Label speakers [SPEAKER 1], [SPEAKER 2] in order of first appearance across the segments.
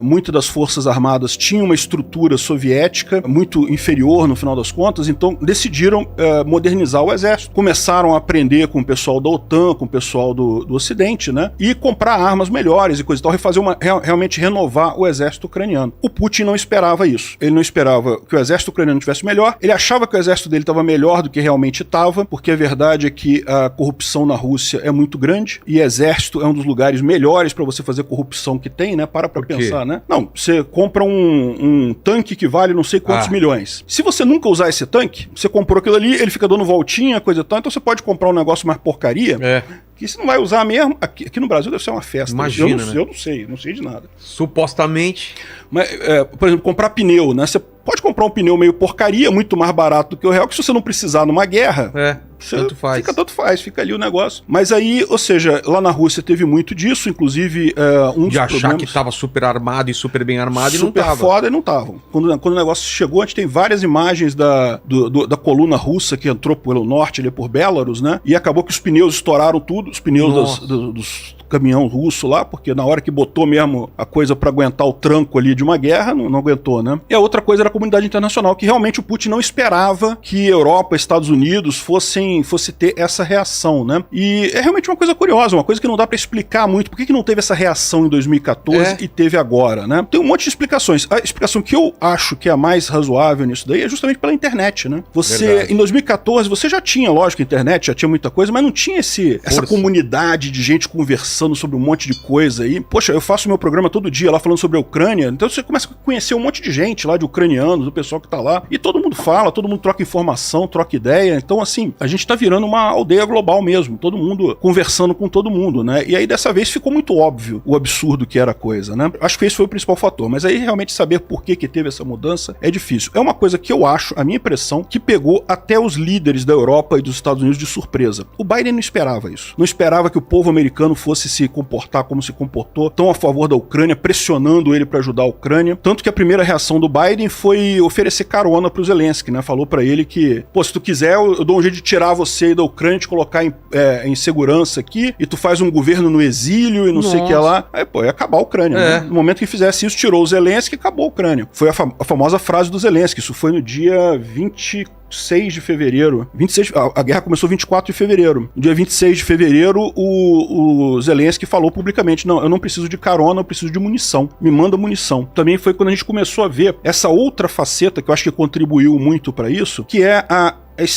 [SPEAKER 1] Muitas das forças armadas tinham uma estrutura soviética muito inferior no final das contas, então decidiram modernizar o exército. Começaram a aprender com o pessoal da OTAN, com o pessoal do Ocidente, né? E comprar armas melhores e coisa e tal, realmente renovar o exército ucraniano. O Putin não esperava isso. Ele não esperava que o exército ucraniano estivesse melhor, ele achava que o exército dele estava melhor do que realmente estava, porque a verdade é que a corrupção na Rússia é muito grande, e exército é um dos lugares melhores para você fazer corrupção que tem, né? Para pensar, né? Não, você compra um tanque que vale não sei quantos milhões. Se você nunca usar esse tanque, você comprou aquilo ali, ele fica dando voltinha, coisa e tal, então você pode comprar um negócio mais porcaria, que você não vai usar mesmo. Aqui no Brasil deve ser uma festa.
[SPEAKER 2] Imagina,
[SPEAKER 1] eu não sei de nada.
[SPEAKER 2] Supostamente.
[SPEAKER 1] Mas, por exemplo, comprar pneu, né? Você pode comprar um pneu meio porcaria, muito mais barato do que o real, que se você não precisar numa guerra...
[SPEAKER 2] Tanto faz.
[SPEAKER 1] Fica ali o negócio. Mas aí, ou seja, lá na Rússia teve muito disso, inclusive um dos
[SPEAKER 2] de achar
[SPEAKER 1] problemas...
[SPEAKER 2] que tava super armado e super bem armado e não
[SPEAKER 1] super
[SPEAKER 2] tava.
[SPEAKER 1] foda e não estavam. Quando o negócio chegou, a gente tem várias imagens da coluna russa que entrou pelo norte, ali por Belarus, né? E acabou que os pneus estouraram tudo, os pneus dos caminhão russo lá, porque na hora que botou mesmo a coisa pra aguentar o tranco ali de uma guerra, não aguentou, né? E a outra coisa era a comunidade internacional, que realmente o Putin não esperava que Europa, Estados Unidos fosse ter essa reação, né? E é realmente uma coisa curiosa, uma coisa que não dá pra explicar muito. Por que não teve essa reação em 2014 e teve agora, né? Tem um monte de explicações. A explicação que eu acho que é a mais razoável nisso daí é justamente pela internet, né? Em 2014, você já tinha, lógico, internet, já tinha muita coisa, mas não tinha essa comunidade de gente conversando sobre um monte de coisa aí. Poxa, eu faço meu programa todo dia lá falando sobre a Ucrânia, então você começa a conhecer um monte de gente lá, de ucranianos, do pessoal que tá lá, e todo mundo fala, todo mundo troca informação, troca ideia. Então, assim, a gente tá virando uma aldeia global mesmo, todo mundo conversando com todo mundo, né? E aí dessa vez ficou muito óbvio o absurdo que era a coisa, né? Acho que esse foi o principal fator, mas aí realmente saber por que teve essa mudança é difícil. É uma coisa que eu acho, a minha impressão, que pegou até os líderes da Europa e dos Estados Unidos de surpresa. O Biden não esperava isso. Não esperava que o povo americano fosse se comportar como se comportou, tão a favor da Ucrânia, pressionando ele para ajudar a Ucrânia. Tanto que a primeira reação do Biden foi oferecer carona pro Zelensky, né? Falou para ele que, pô, se tu quiser, eu dou um jeito de tirar você da Ucrânia, te colocar em segurança aqui, e tu faz um governo no exílio e não sei o que lá. Aí, pô, ia acabar a Ucrânia, né? No momento que fizesse isso, tirou o Zelensky e acabou a Ucrânia. Foi a famosa frase do Zelensky. Isso foi no dia 26 de fevereiro. A guerra começou 24 de fevereiro. No dia 26 de fevereiro, o Zelensky falou publicamente: não, eu não preciso de carona, eu preciso de munição. Me manda munição. Também foi quando a gente começou a ver essa outra faceta que eu acho que contribuiu muito para isso, que é a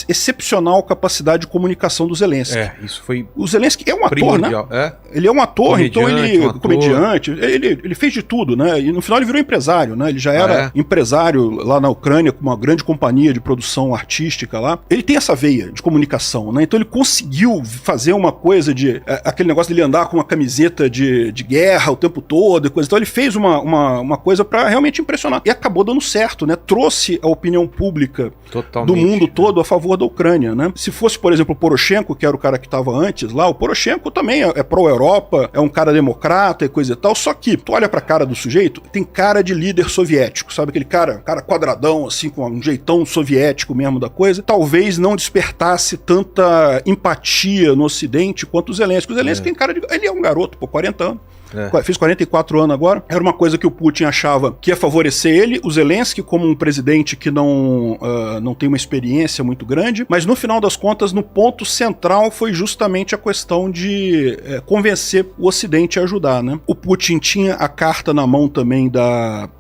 [SPEAKER 1] excepcional capacidade de comunicação do Zelensky.
[SPEAKER 2] Isso foi...
[SPEAKER 1] O Zelensky é um ator, né? Ele é um ator, então ele... comediante, ele fez de tudo, né? E no final ele virou empresário, né? Ele já era empresário lá na Ucrânia, com uma grande companhia de produção artística lá. Ele tem essa veia de comunicação, né? Então ele conseguiu fazer uma coisa de... aquele negócio dele andar com uma camiseta de guerra o tempo todo e coisa. Então ele fez uma coisa pra realmente impressionar. E acabou dando certo, né? Trouxe a opinião pública do mundo todo a favor da Ucrânia, né? Se fosse, por exemplo, o Poroshenko, que era o cara que estava antes lá, o Poroshenko também é pró-Europa, é um cara democrata e coisa e tal, só que tu olha pra cara do sujeito, tem cara de líder soviético, sabe? Aquele cara quadradão, assim, com um jeitão soviético mesmo da coisa, talvez não despertasse tanta empatia no Ocidente quanto o Zelensky. O Zelensky tem cara de... Ele é um garoto, 40 anos. Fez 44 anos agora. Era uma coisa que o Putin achava que ia favorecer ele, o Zelensky como um presidente que não tem uma experiência muito grande, mas no final das contas, no ponto central foi justamente a questão de convencer o Ocidente a ajudar, né? O Putin tinha a carta na mão também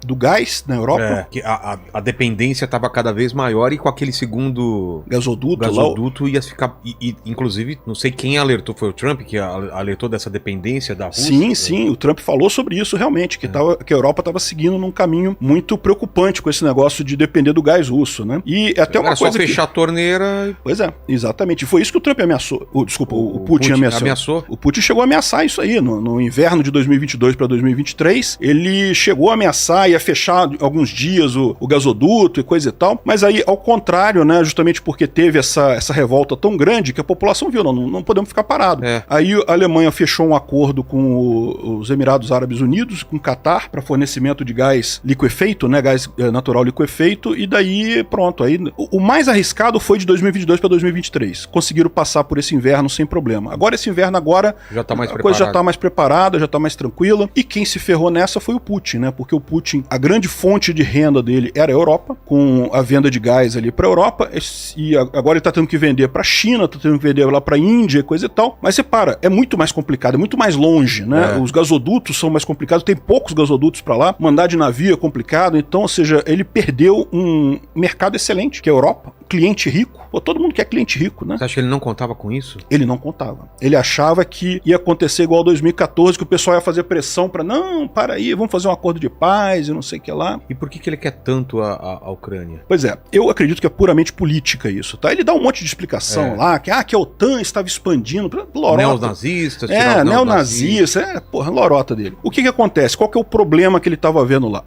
[SPEAKER 1] do gás na Europa.
[SPEAKER 2] Que a dependência estava cada vez maior e com aquele segundo
[SPEAKER 1] gasoduto
[SPEAKER 2] ia ficar... inclusive, não sei quem alertou, foi o Trump que alertou dessa dependência da Rússia?
[SPEAKER 1] Sim. O Trump falou sobre isso realmente, que a Europa estava seguindo num caminho muito preocupante com esse negócio de depender do gás russo, né? E até uma coisa
[SPEAKER 2] só fechar a torneira...
[SPEAKER 1] Pois é, exatamente. Foi isso que o Trump ameaçou. O Putin ameaçou. O Putin chegou a ameaçar isso aí. No inverno de 2022 para 2023, ele chegou a ameaçar, ia fechar alguns dias o gasoduto e coisa e tal, mas aí, ao contrário, né, justamente porque teve essa revolta tão grande que a população viu, não podemos ficar parados. Aí a Alemanha fechou um acordo com os Emirados Árabes Unidos, com Catar, para fornecimento de gás liquefeito, né, gás natural liquefeito, e daí pronto. Aí, o mais arriscado foi de 2022 para 2023. Conseguiram passar por esse inverno sem problema. Agora esse inverno
[SPEAKER 2] já tá mais
[SPEAKER 1] a coisa já está mais preparada, já está mais tranquila, e quem se ferrou nessa foi o Putin, né, porque o Putin, a grande fonte de renda dele era a Europa, com a venda de gás ali para a Europa, e agora ele está tendo que vender para a China, está tendo que vender lá para a Índia, coisa e tal, mas repara, é muito mais complicado, é muito mais longe, né, os gasodutos são mais complicados, tem poucos gasodutos para lá, mandar de navio é complicado, então, ou seja, ele perdeu um mercado excelente, que é a Europa, cliente rico. Pô, todo mundo quer cliente rico, né?
[SPEAKER 2] Você acha que ele não contava com isso?
[SPEAKER 1] Ele não contava. Ele achava que ia acontecer igual 2014, que o pessoal ia fazer pressão para não, para aí, vamos fazer um acordo de paz e não sei o que lá.
[SPEAKER 2] E por que ele quer tanto a Ucrânia?
[SPEAKER 1] Pois é, eu acredito que é puramente política isso, tá? Ele dá um monte de explicação lá, que a OTAN estava expandindo, lorota.
[SPEAKER 2] Neonazistas,
[SPEAKER 1] neonazista, lorota dele. O que acontece? Qual que é o problema que ele estava vendo lá?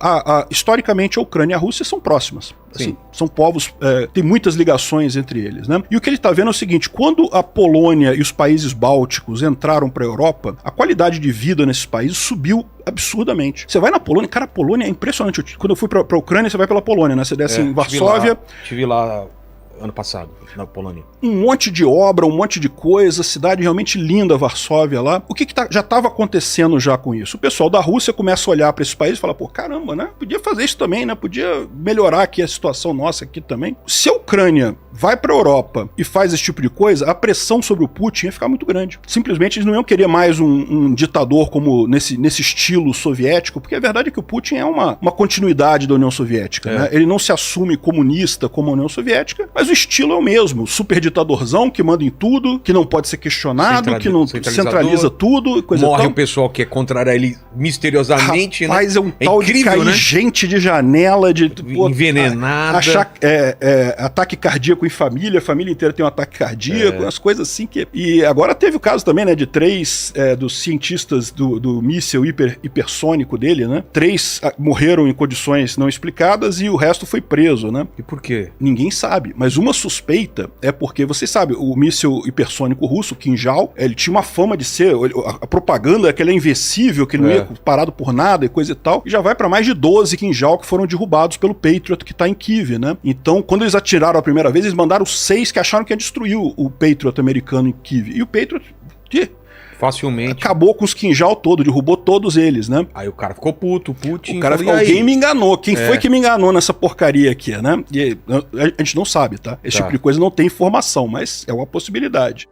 [SPEAKER 1] Historicamente, a Ucrânia e a Rússia são próximas. Assim, são povos, tem muitas ligações entre eles, né? E o que ele está vendo é o seguinte, quando a Polônia e os países bálticos entraram para a Europa, a qualidade de vida nesses países subiu absurdamente. Você vai na Polônia, cara, a Polônia é impressionante. Quando eu fui para a Ucrânia, você vai pela Polônia, né? Você desce em Varsóvia.
[SPEAKER 2] Estive lá ano passado, na Polônia.
[SPEAKER 1] Um monte de obra, um monte de coisa, cidade realmente linda, Varsóvia lá. O que já estava acontecendo já com isso? O pessoal da Rússia começa a olhar para esses países e fala, pô, caramba, né? Podia fazer isso também, né? Podia melhorar aqui a situação nossa aqui também. Se a Ucrânia vai para a Europa e faz esse tipo de coisa, a pressão sobre o Putin ia ficar muito grande. Simplesmente eles não iam querer mais um ditador como nesse estilo soviético, porque a verdade é que o Putin é uma continuidade da União Soviética, né? Ele não se assume comunista como a União Soviética, mas o estilo é o mesmo, super ditadorzão que manda em tudo, que não pode ser questionado, que não centraliza tudo, coisa
[SPEAKER 2] morre tal. O pessoal que é contrário a ele misteriosamente,
[SPEAKER 1] rapaz, né? É um tal incrível, de cair, né? Gente de janela, de
[SPEAKER 2] envenenada,
[SPEAKER 1] achar ataque cardíaco em família, a família inteira tem um ataque cardíaco, umas coisas assim que... E agora teve o caso também, né, de 3 dos cientistas do míssil hipersônico dele, né? 3 morreram em condições não explicadas e o resto foi preso, né?
[SPEAKER 2] E por quê?
[SPEAKER 1] Ninguém sabe, mas uma suspeita é porque, você sabe, o míssil hipersônico russo, Kinjal, ele tinha uma fama de ser, a propaganda é que ele é invencível, que ele não ia parado por nada e coisa e tal, e já vai para mais de 12 Kinjal que foram derrubados pelo Patriot que tá em Kiev, né? Então, quando eles atiraram a primeira vez, eles mandaram 6 que acharam que ia destruir o Patriot americano em Kiev. E o Patriot...
[SPEAKER 2] facilmente
[SPEAKER 1] acabou com os Kinjal todo, derrubou todos eles, né?
[SPEAKER 2] Aí o cara ficou puto, o Putin...
[SPEAKER 1] O cara ficou, alguém me enganou. Quem foi que me enganou nessa porcaria aqui, né? E a gente não sabe, tá? Esse tipo de coisa não tem informação, mas é uma possibilidade.